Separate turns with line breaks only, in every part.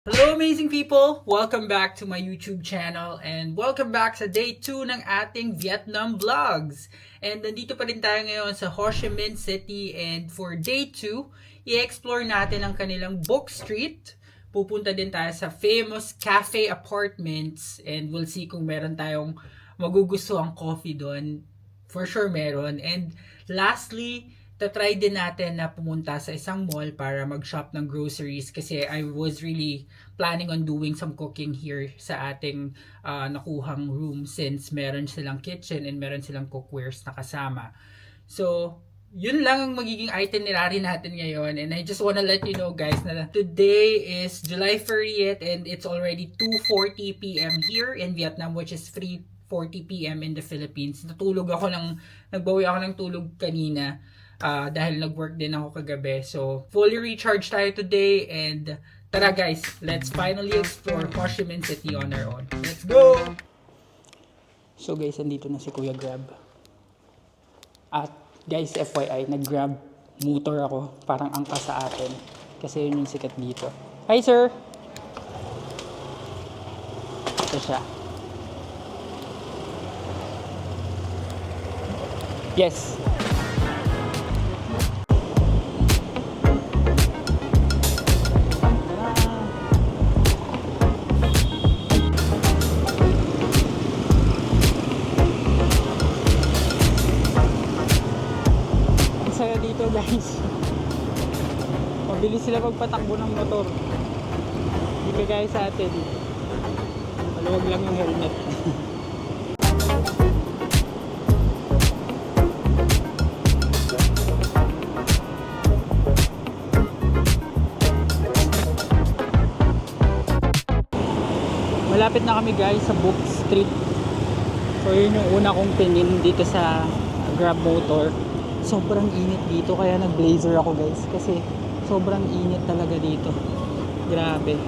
Hello amazing people! Welcome back to my YouTube channel and welcome back sa day 2 ng ating Vietnam vlogs. And nandito pa rin tayo ngayon sa Ho Chi Minh City and for day 2, i-explore natin ang kanilang book street. Pupunta din tayo sa famous cafe apartments and we'll see kung meron tayong magugustuhang coffee doon. For sure meron. And lastly, tatry din natin na pumunta sa isang mall para mag-shop ng groceries kasi I was really planning on doing some cooking here sa ating nakuhang room since meron silang kitchen and meron silang cookwares na kasama. So, yun lang ang magiging itinerary natin ngayon and I just wanna let you know guys na today is July 30th and it's already 2:40 p.m. here in Vietnam which is 3:40 p.m. in the Philippines. Nagbawi ako ng tulog kanina. Dahil nag-work din ako kagabi. So, fully recharged tayo today and tara guys, let's finally explore Ho Chi Minh City on our own. Let's go! So guys, andito na si Kuya Grab. At guys, FYI, nag-grab motor ako. Parang angka sa atin. Kasi yun yung sikat dito. Hi sir! Ito siya. Yes! Dito guys, mabilis sila magpatakbo ng motor. Hindi guys sa atin, maluwag lang yung helmet. Malapit na kami guys sa Book Street. So yun yung una kong tingin dito sa Grab motor. Sobrang init dito kaya nag-blazer ako guys kasi sobrang init talaga dito. Grabe.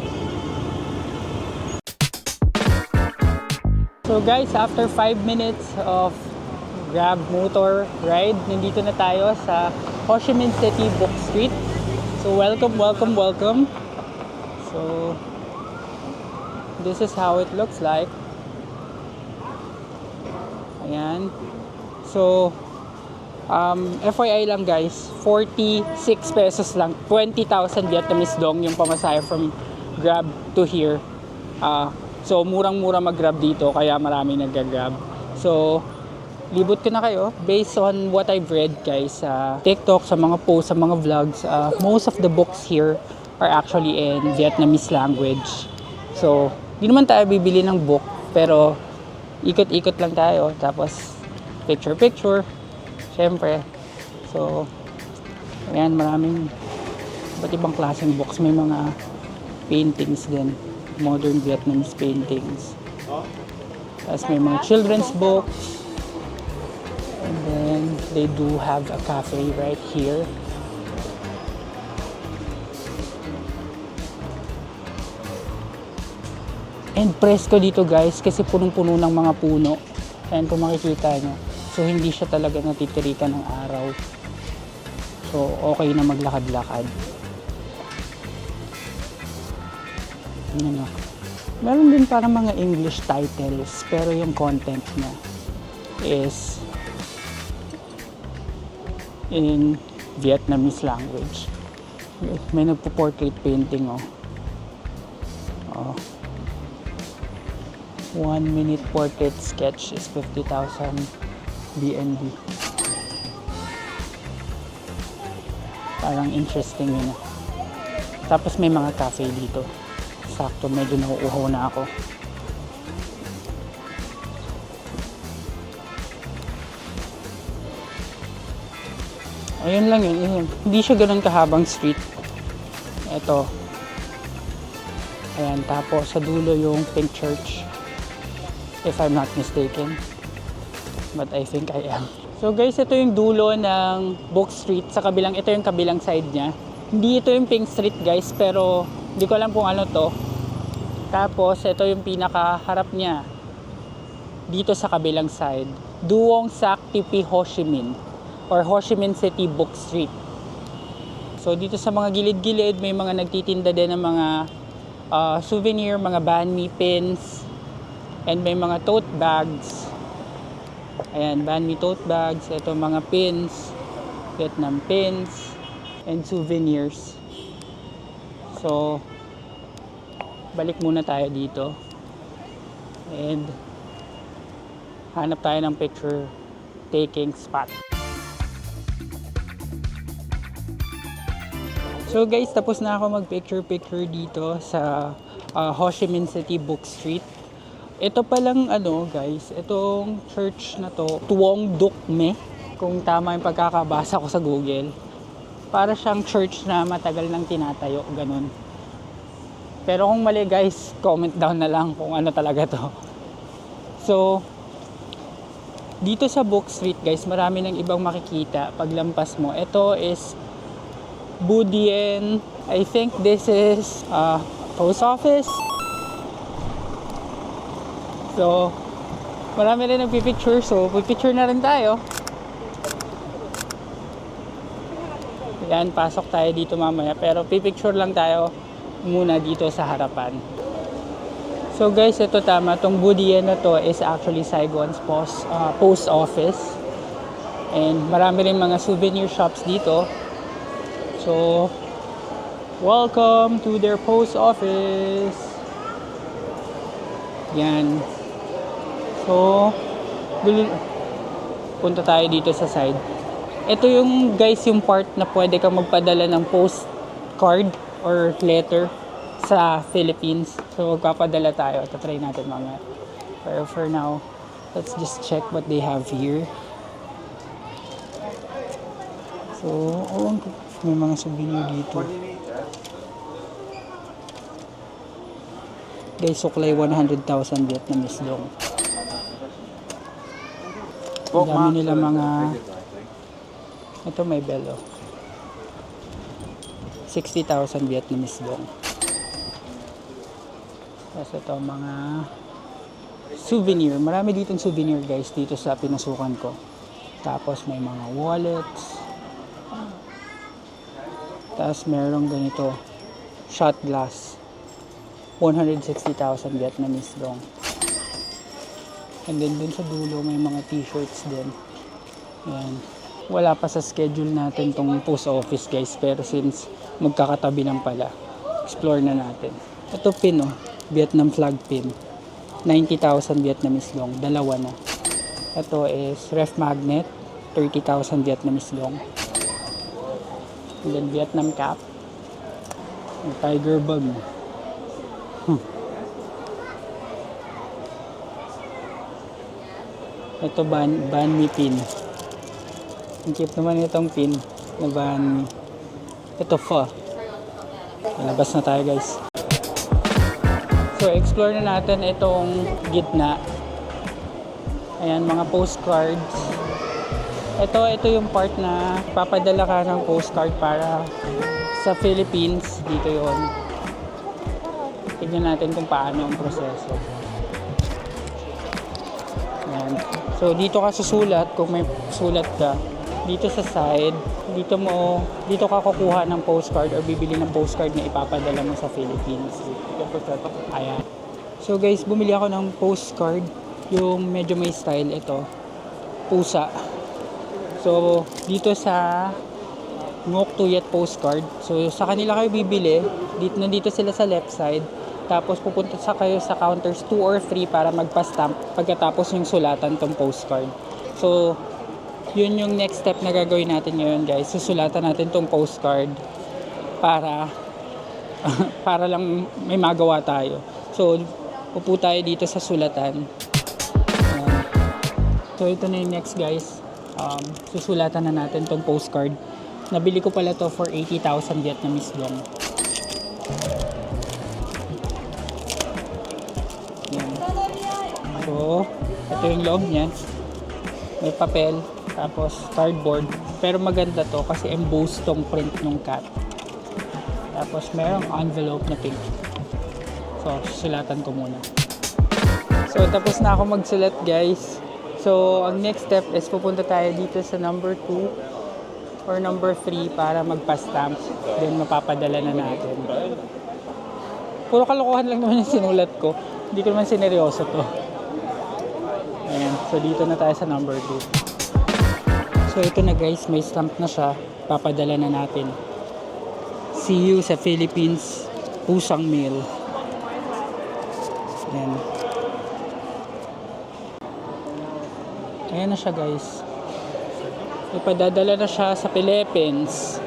So guys, after 5 minutes of Grab motor ride, nandito na tayo sa Ho Chi Minh City Book Street. So welcome. So this is how it looks like. Ayan. So FYI lang guys, 46 pesos lang, 20,000 Vietnamese dong yung pamasahe from Grab to here. So murang-mura mag-Grab dito kaya maraming nag-Grab. So libot ko na kayo based on what I've read guys sa TikTok, sa mga posts, sa mga vlogs. Most of the books here are actually in Vietnamese language. So di naman tayo bibili ng book pero ikot-ikot lang tayo tapos picture syempre. So ayan, maraming iba't ibang klaseng books. May mga paintings din, modern Vietnamese paintings. Tapos may mga children's books. And then they do have a cafe right here. And presko dito guys kasi punong-puno ng mga puno. Ayan kung makikita nyo. So hindi siya talaga natitirikan ng araw. So okay na maglakad-lakad. Ano. Meron din parang mga English titles pero yung content niya is in Vietnamese language. May nagpo-portrait painting oh. 1 minute portrait sketch is 50,000 BNB. Parang interesting yun. Tapos may mga cafe dito. Sakto, medyo nauuhaw na ako. Ayun lang yun. Hindi siya ganun kahabang street. Ito. Ayan, tapos sa dulo yung Pink Church. If I'm not mistaken. But I think I am. So guys, ito yung dulo ng Book Street. Ito yung kabilang side niya. Hindi ito yung Pink Street guys, pero hindi ko alam kung ano to. Tapos ito yung pinakaharap niya. Dito sa kabilang side. Duong Sac Tipi Ho Chi Minh or Ho Chi Minh City Book Street. So dito sa mga gilid-gilid may mga nagtitinda din ng mga souvenir, mga banh mi pins, and may mga tote bags. Ayan, banh mi tote bags. Ito mga pins, Vietnam pins, and souvenirs. So, balik muna tayo dito. And hanap tayo ng picture taking spot. So guys, tapos na ako mag-picture dito sa Ho Chi Minh City Book Street. Ito palang guys, itong church na to, Tuong Duc Me, kung tama yung pagkakabasa ko sa Google. Para siyang church na matagal nang tinatayo, ganun. Pero kung mali guys, comment down na lang kung ano talaga to. So, dito sa Book Street guys, marami ng ibang makikita paglampas mo. Ito is Bu Dien. I think this is post office. So, marami rin nagpipicture. So, pipicture na rin tayo. Yan, pasok tayo dito mamaya. Pero pipicture lang tayo muna dito sa harapan. So guys, ito tama. Itong Bu Dien na to is actually Saigon's post office. And marami rin mga souvenir shops dito. So, welcome to their post office. Yan. So, punta tayo dito sa side. Ito yung guys, yung part na pwede kang magpadala ng postcard or letter sa Philippines. So, magpapadala tayo. Tatry natin mamaya. Pero for now, let's just check what they have here. So, may mga souvenir dito. Guys, suklay 100,000 Vietnamese dong. Ang dami nila mga... Ito may belo. 60,000 Vietnamese dong. Tapos ito mga souvenir. Marami ditong souvenir guys dito sa pinasukan ko. Tapos may mga wallets. Tapos merong ganito, shot glass, 160,000 Vietnamese dong. And then dun sa dulo may mga t-shirts din. Ayan. Wala pa sa schedule natin tong post office guys, pero since magkakatabi lang pala, explore na natin. Ito pin Vietnam flag pin, 90,000 Vietnamese dong, dalawa na. Ito is ref magnet, 30,000 Vietnamese dong. And then Vietnam cap. Tiger bug. Ito banh mi pin. Ang cute naman itong pin na banh mi. Ito pho. Labas na tayo guys. So explore na natin itong gitna. Ayan, mga postcards. Ito yung part na papadala ka ng postcard para sa Philippines. Dito yon. Tignan natin kung paano ang proseso. Ayan. So dito ka susulat kung may sulat ka. Dito sa side, dito ka kukuha ng postcard or bibili ng postcard na ipapadala mo sa Philippines. Ayan. So guys, bumili ako ng postcard. Yung medyo may style ito. Pusa. So, dito sa Ngoc Tuyet postcard. So, sa kanila kayo bibili. Nandito sila sa left side. Tapos, pupunta kayo sa counters 2 or 3 para magpa-stamp pagkatapos yung sulatan tong postcard. So, yun yung next step na gagawin natin ngayon guys. Susulatan natin tong postcard para para lang may magawa tayo. So, upo tayo dito sa sulatan. So, ito na yung next guys. Susulatan na natin tong postcard. Nabili ko pala to for 80,000 Vietnamese dong. Yan. So, ito yung loob niya. May papel, tapos cardboard. Pero maganda to kasi embossed tong print ng cat. Tapos merong envelope na pink. So, susulatan ko muna. So, tapos na ako magsulat guys. So, ang next step is pupunta tayo dito sa number 2 or number 3 para magpa-stamp. Then, mapapadala na natin. Puro kalokohan lang naman yung sinulat ko. Hindi ko naman sineryoso to. Ayan. So, dito na tayo sa number 2. So, ito na guys. May stamp na siya. Papadala na natin. See you sa Philippines. Pusang Mail. Ayan. Ayan na siya guys. Ipadadala na siya sa Philippines.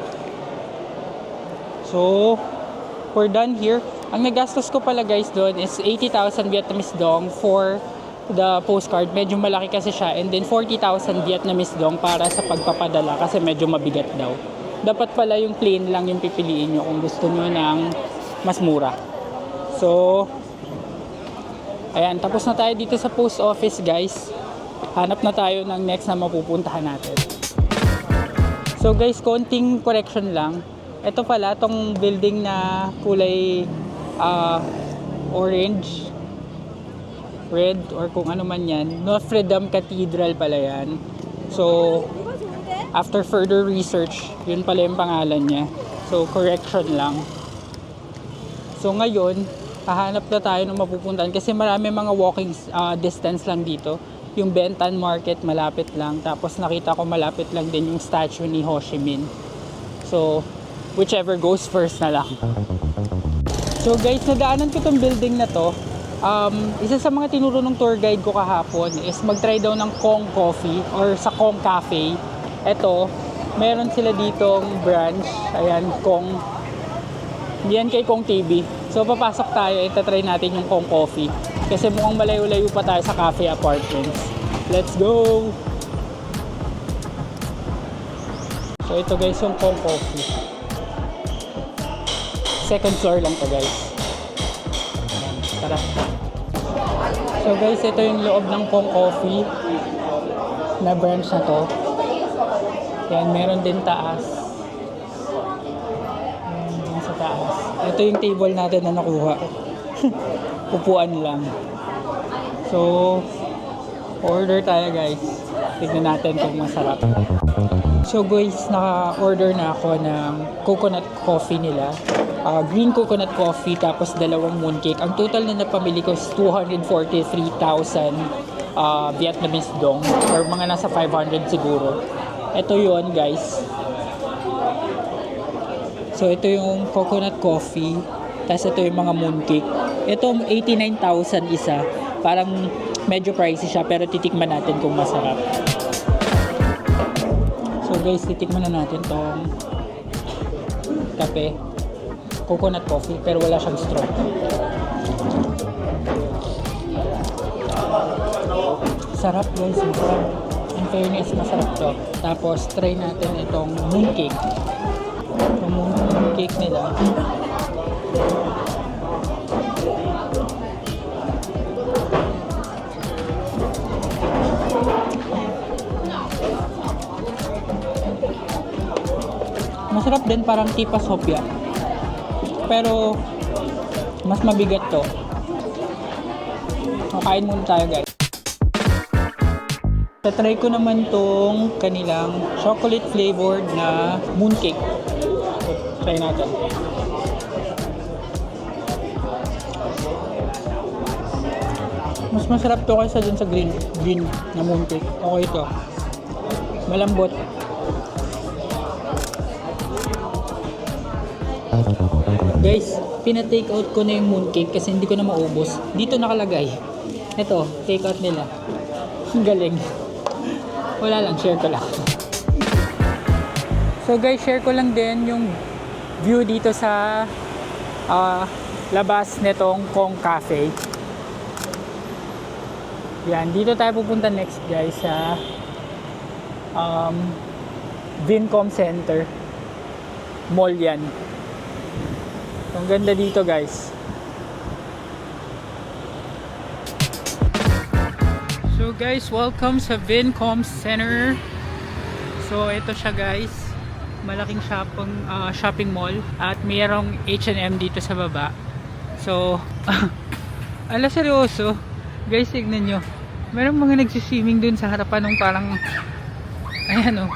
So, we're done here. Ang nagastos ko pala guys doon is 80,000 Vietnamese dong for the postcard. Medyo malaki kasi siya. And then 40,000 Vietnamese dong para sa pagpapadala kasi medyo mabigat daw. Dapat pala yung plain lang yung pipiliin nyo kung gusto nyo ng mas mura. So, ayan. Tapos na tayo dito sa post office guys. Hanap na tayo ng next na mapupuntahan natin. So guys, konting correction lang. Ito pala, tong building na kulay orange, red, or kung ano man yan, Notre Dame Cathedral pala yan. So, after further research, yun pala yung pangalan niya. So, correction lang. So, ngayon, hahanap na tayo ng mapupuntahan kasi marami mga walking distance lang dito. Yung Bentan Market, malapit lang. Tapos, nakita ko malapit lang din yung statue ni Ho Chi Minh. So, whichever goes first na lang. So guys, nadaanan ko tong building na to. Isa sa mga tinuro ng tour guide ko kahapon is mag-try daw ng Kong Coffee or sa Kong Cafe. Ito, meron sila ditong branch. Ayan, Kong. Diyan kay Kong TV. So papasok tayo, itatry natin yung Kong Coffee. Kasi mukhang malayo-layo pa tayo sa Cafe Apartments. Let's go! So ito guys, yung Kong Coffee. Second floor lang to guys. Tara. So guys, ito yung loob ng Kong Coffee na branch na to. Yan, meron din taas. Yan sa taas. Ito yung table natin na nakuha. Upuan lang. So, order tayo guys. Tignan natin kung masarap. So guys, naka-order na ako ng coconut coffee nila. Green coconut coffee tapos dalawang mooncake. Ang total na napamili ko is 243,000 Vietnamese dong or mga nasa 500 siguro. Ito yon guys. So ito yung coconut coffee tapos ito yung mga mooncake. Ito 89,000 isa. Parang medyo pricey siya pero titikman natin kung masarap. So guys, titikman na natin tong kape. Coconut coffee pero wala siyang straw. Sarap guys, masarap. In fairness, masarap to. Tapos try natin itong mooncake. Yung mooncake nila. Masarap din, parang tipa sopya. Pero mas mabigat to. Kain muna tayo guys. Tatry ko naman tong kanilang chocolate flavored na mooncake. So, try natin. Mas masarap to kaysa dun sa green na mooncake. Okay to. Malambot. Guys, pina-take out ko na yung mooncake kasi hindi ko na maubos. Dito nakalagay. Ito, take out nila. Ang galing. Wala lang, share ko lang. So guys, share ko lang din yung view dito sa labas nitong Kong Cafe. Yan, dito tayo pupunta next guys sa Vincom Center. Mall yan. Ang ganda dito guys. So guys, welcome sa Vincom Center. So ito siya guys. Malaking shopping mall. At mayroong H&M dito sa baba. So, ala seryoso. Guys, tignan nyo. Merong mga nagsiswimming dun sa harapan ng parang, ayan o.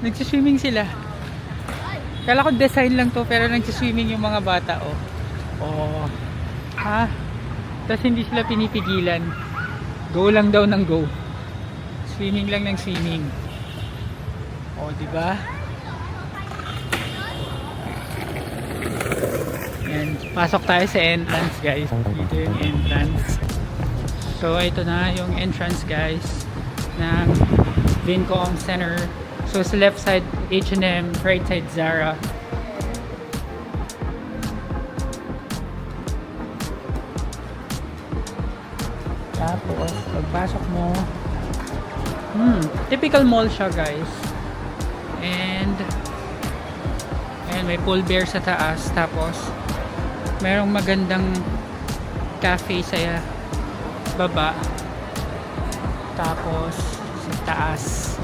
Nagsiswimming sila. Kala ko design lang to pero nagsiswimming yung mga bata oh. Oh, ha? Tapos hindi sila pinipigilan. Go lang daw ng go. Swimming lang ng swimming. Oh, di ba? Yan, pasok tayo sa entrance, guys. Dito yung entrance. So, ito na yung entrance, guys, ng Vincom Center. So, sa left side, H&M, right side, Zara. Tapos, pagpasok mo, typical mall siya, guys. And may pool bear sa taas. Tapos, merong magandang cafe sa baba. Tapos, sa taas,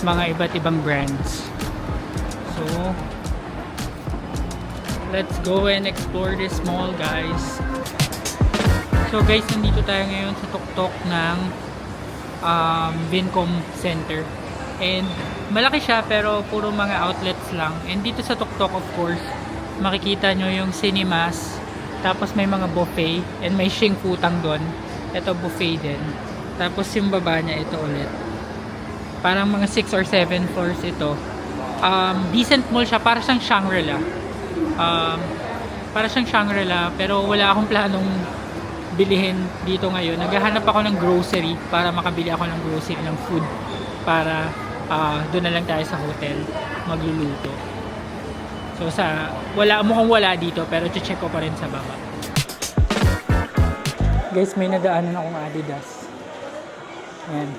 mga iba't ibang brands. So, let's go and explore this mall, guys. So guys, nandito tayo ngayon sa tuktok ng Vincom Center. And malaki siya pero puro mga outlets lang. And dito sa tuktok, of course, makikita nyo yung cinemas. Tapos may mga buffet. And may Shing Futang doon. Ito buffet din. Tapos yung baba niya, ito ulit. Parang mga 6 or 7 floors ito. Decent mall siya. Para siyang Shangri-La. Para siyang Shangri-La. Pero wala akong planong bilihin dito ngayon. Naghahanap ako ng grocery para makabili ako ng grocery, ng food, para doon na lang tayo sa hotel magluluto. So mukhang wala dito, pero check ko pa rin sa baba. Guys, may nadaanan akong Adidas. Ayan.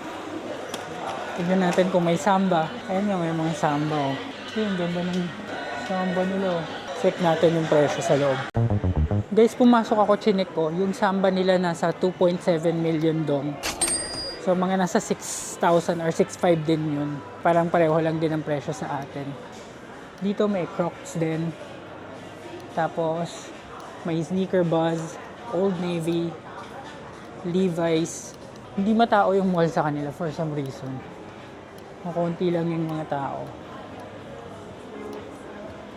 Tignan natin kung may Samba. Ayan yung may mga Samba. Ayan, ganda ng Samba nila. Check natin yung presyo sa loob. Guys, pumasok ako, chinek ko. Yung Samba nila nasa 2.7 million dong. So, mga nasa 6,000 or 6,500 din yun. Parang pareho lang din ang presyo sa atin. Dito may Crocs din. Tapos, may Sneaker Buzz, Old Navy, Levi's. Hindi matao yung mall sa kanila for some reason. Makunti lang yung mga tao.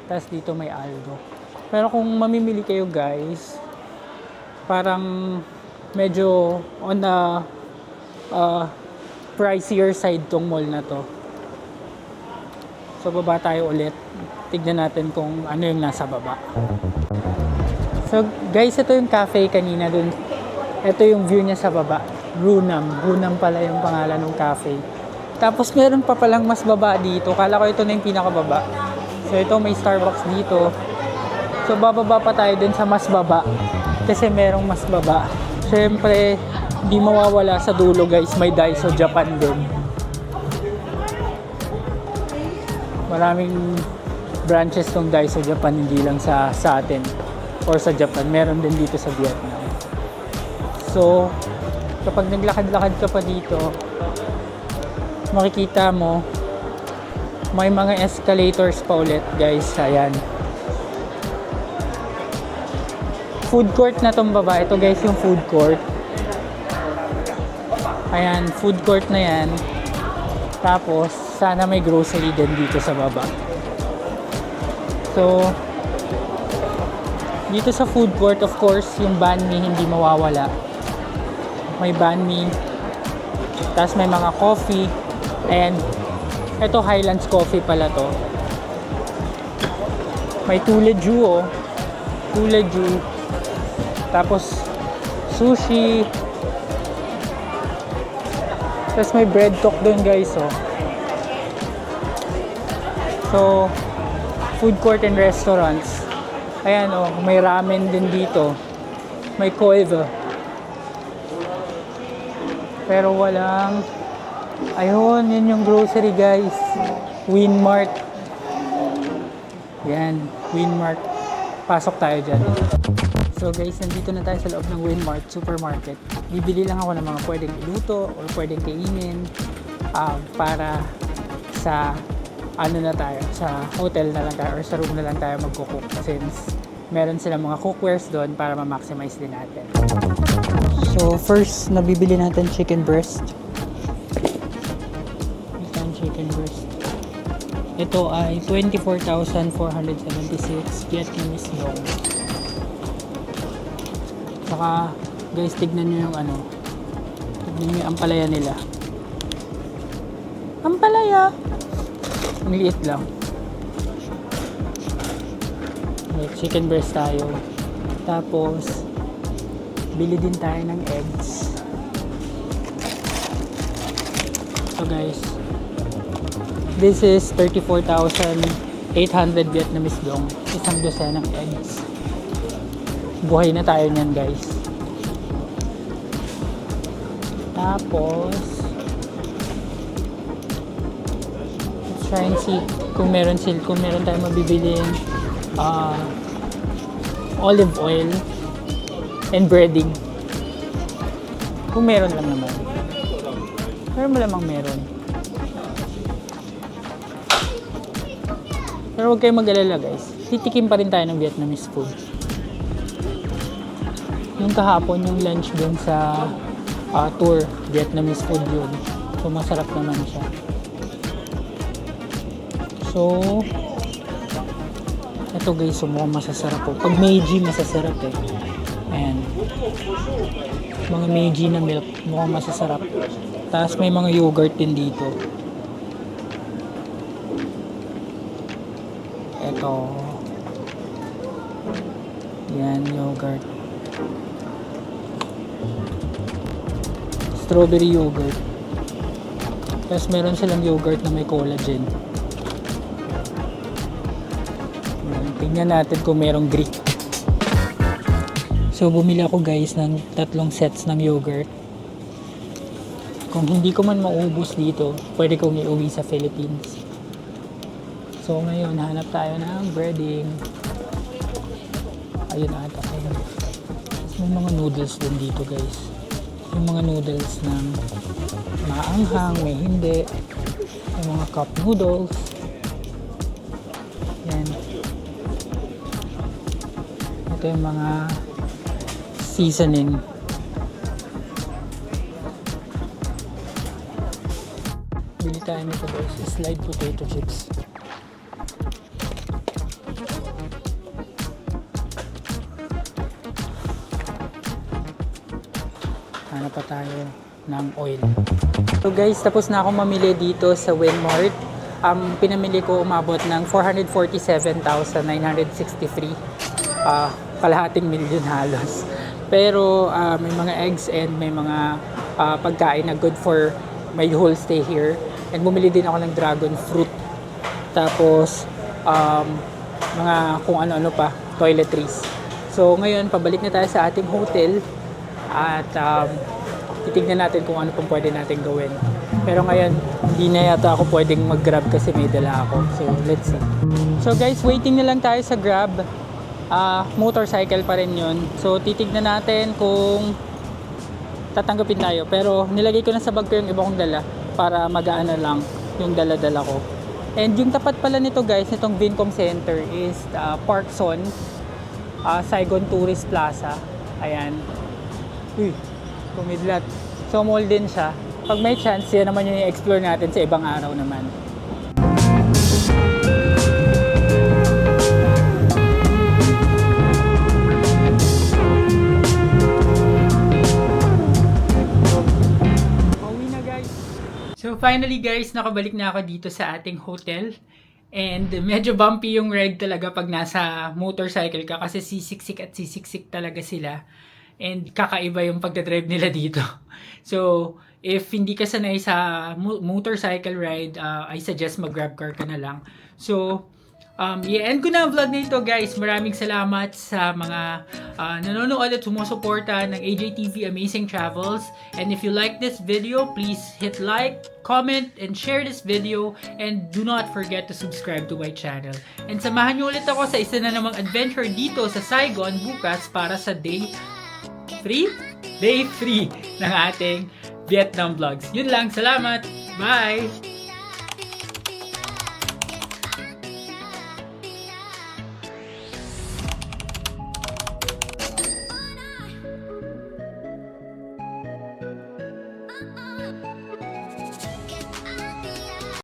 Tapos dito may Aldo. Pero kung mamimili kayo, guys, parang medyo on the pricier side tong mall na to. So baba tayo ulit. Tignan natin kung ano yung nasa baba. So guys, ito yung cafe kanina dun. Ito yung view niya sa baba. Runam. Runam pala yung pangalan ng cafe. Tapos meron pa palang mas baba dito. Kala ko ito na yung pinakababa. So ito may Starbucks dito. So bababa pa tayo din sa mas baba. Kasi merong mas baba. Siyempre, di mawawala sa dulo, guys. May Daiso Japan din. Maraming branches tong Daiso Japan, hindi lang sa atin or sa Japan. Meron din dito sa Vietnam. So, kapag naglakad-lakad ka pa dito, makikita mo may mga escalators pa ulit, guys. Ayan. Food court na tong baba. Ito, guys, yung food court. Ayan, food court na yan. Tapos, sana may grocery din dito sa baba. So, dito sa food court, of course, yung banh mi hindi mawawala. May banh mi. Tapos may mga coffee. And, ito Highlands Coffee pala to. May Tuleju, oh. Tuleju. Tapos, sushi. Tapos may bread talk doon, guys, oh. So, food court and restaurants. Ayan, oh, may ramen din dito. May Koeva. Pero walang... Ayun, yun yung grocery, guys. Winmart. Yan, Winmart. Pasok tayo dyan. So guys, nandito na tayo sa loob ng Winmart Supermarket. Bibili lang ako ng mga pwedeng iluto or pwedeng kainin para sa na tayo, sa hotel na lang tayo or sa room na lang tayo magkukook, since meron silang mga cookwares doon para ma-maximize din natin. So first, nabibili natin chicken breast. Chicken breast. Ito ay 24,476 Vietnamese dong. Saka guys, tignan nyo yung ano. Tignan nyo yung ampalaya nila. Ampalaya! Ang liit lang. May chicken breast tayo. Tapos, bili din tayo ng eggs. So guys, this is 34,800 Vietnamese dong. Isang dosenang eggs. Buhay na tayo niyan guys. Tapos, let's try and see kung meron tayong mabibiling olive oil and breading. Kung meron lang naman. Pero malamang meron. Pero huwag kayong mag-alala guys. Titikim pa rin tayo ng Vietnamese food. Yung kahapon, yung lunch dun sa tour, Vietnamese food yun. So, masarap naman siya. So, ito guys, mukhang masasarap po. Pag Meiji, masasarap eh. Ayan. Mga Meiji na milk, mukhang masasarap. Tapos may mga yogurt din dito. Ito. Yan, yogurt. Strawberry yogurt. Tapos meron silang yogurt na may collagen. Tingnan natin kung merong Greek. So bumili ako guys ng 3 sets ng yogurt. Kung hindi ko man maubos dito, pwede kong iuwi sa Philippines. So ngayon, hanap tayo ng breading. Ayun ata. May mga noodles din dito guys. Yung mga noodles ng maanghang, may hindi. Yung mga cup noodles. Yan. Ito yung mga seasoning. Bili tayo nito guys. Slide potato chips. Hanap pa tayo ng oil. So guys, tapos na akong mamili dito sa Winmart. Pinamili ko umabot ng 447,963. Kalahating milyon halos. Pero may mga eggs and may mga pagkain na good for my whole stay here. And bumili din ako ng dragon fruit. Tapos mga kung ano-ano pa, toiletries. So ngayon, pabalik na tayo sa ating hotel. At titignan natin kung ano pong pwede natin gawin. Pero ngayon, hindi na yata ako pwedeng mag-grab kasi may dala ako. So, let's see. So guys, waiting na lang tayo sa grab. Motorcycle pa rin yun. So, titignan natin kung tatanggapin tayo. Pero nilagay ko na sa bag ko yung iba kong dala para magaan na lang yung dala-dala ko. And yung tapat pala nito guys, nitong Vincom Center is Parkson, Saigon Tourist Plaza. Ayan. Uy, kumidlat. So, mall din siya. Pag may chance, yan naman yung i-explore natin sa ibang araw naman. Pauwi na guys. So, finally guys, nakabalik na ako dito sa ating hotel. And medyo bumpy yung ride talaga pag nasa motorcycle ka kasi sisiksik at sisiksik talaga sila. And kakaiba yung pagdadrive nila dito. So, if hindi ka sanay sa motorcycle ride, I suggest mag-grab car ka na lang. So, i-end ko na ang vlog na ito guys. Maraming salamat sa mga nanonood at sumusuporta ng AJTV Amazing Travels. And if you like this video, please hit like, comment, and share this video. And do not forget to subscribe to my channel. And samahan nyo ulit ako sa isa na namang adventure dito sa Saigon bukas para sa Day 3 ng ating Vietnam vlogs. Yun lang, salamat! Bye!